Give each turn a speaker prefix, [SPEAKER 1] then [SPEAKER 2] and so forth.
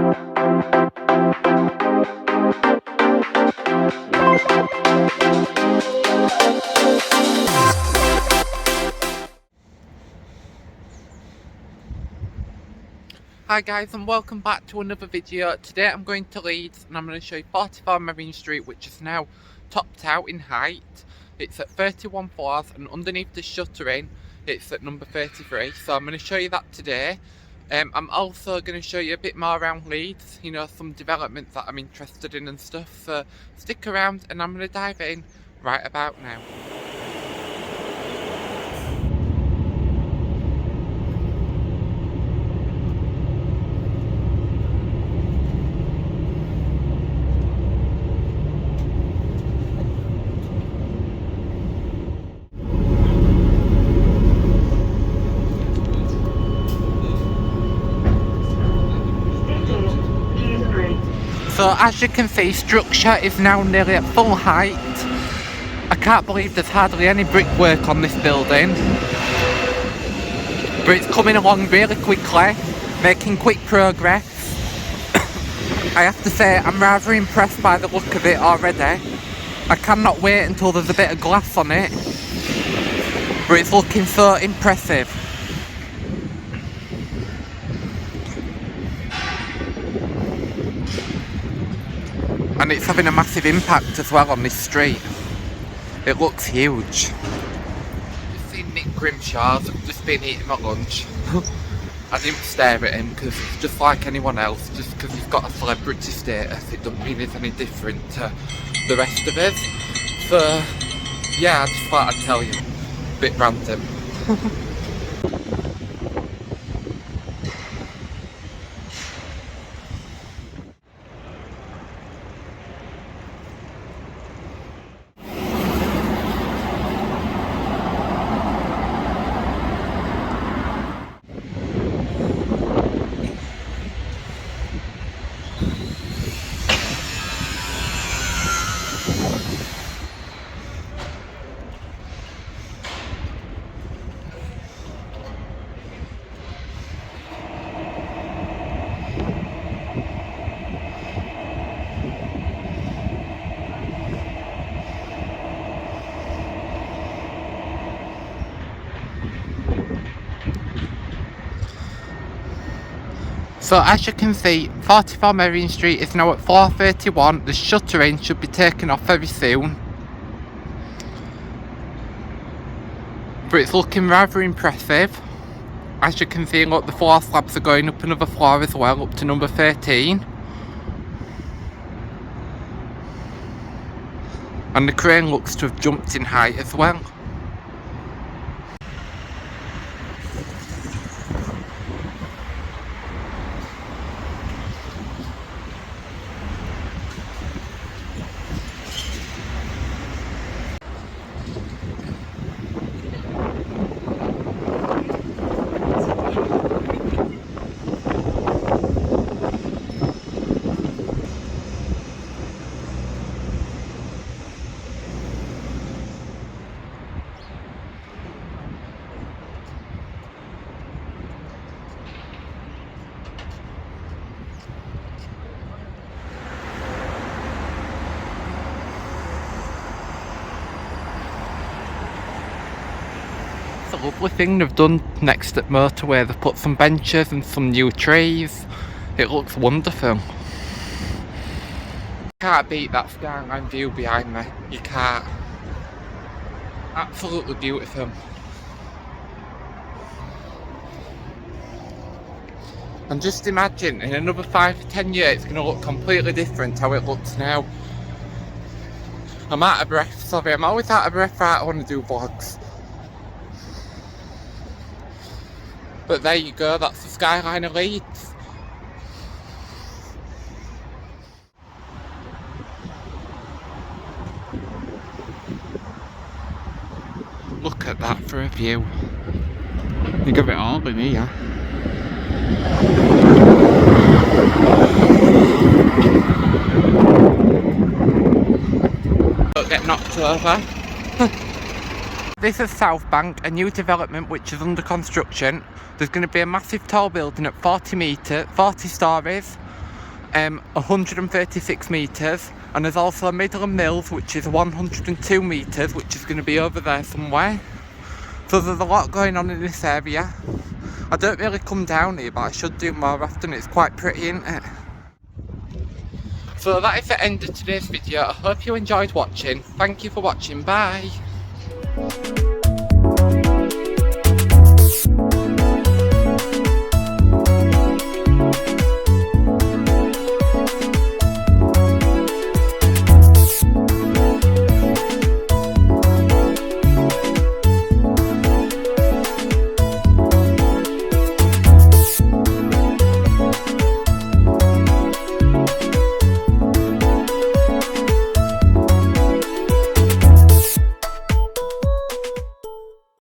[SPEAKER 1] Hi guys, and welcome back to another video. Today I'm going to Leeds and I'm going to show you 44 Marine Street, which is now topped out in height. It's at 31 floors and underneath the shuttering it's at number 33, so I'm going to show you that today. I'm also going to show you a bit more around Leeds, you know, some developments that I'm interested in and stuff, so stick around and I'm going to dive in right about now. So as you can see, structure is now nearly at full height. I can't believe there's hardly any brickwork on this building, but it's coming along really quickly, making quick progress. I have to say I'm rather impressed by the look of it already. I cannot wait until there's a bit of glass on it, but it's looking so impressive. And it's having a massive impact as well on this street. It looks huge. Just seen Nick Grimshaw's, I've just been eating my lunch. I didn't stare at him because it's just like anyone else, just because he's got a celebrity status, it doesn't mean he's any different to the rest of us. So, yeah, I just thought I'd tell you. A bit random. So as you can see, 44 Marine Street is now at 4:31. The shuttering should be taken off very soon. But it's looking rather impressive. As you can see, look, the floor slabs are going up another floor as well, up to number 13. And the crane looks to have jumped in height as well. It's a lovely thing they've done next to the motorway. They've put some benches and some new trees. It looks wonderful. Can't beat that skyline view behind me. You can't. Absolutely beautiful. And just imagine in another 5 to 10 years it's going to look completely different to how it looks now. I'm out of breath, sorry, I'm always out of breath right, I want to do vlogs. But there you go, that's the skyline of Leeds. Look at that for a view. You give it all in here. Don't get knocked over. This is South Bank, a new development which is under construction. There's going to be a massive tall building at 40 stories. 136 metres, and there's also a Midland Mills which is 102 metres, which is going to be over there somewhere. So there's a lot going on in this area. I don't really come down here, but I should do more often. It's quite pretty, isn't it? So that is the end of today's video. I hope you enjoyed watching. Thank you for watching. Bye.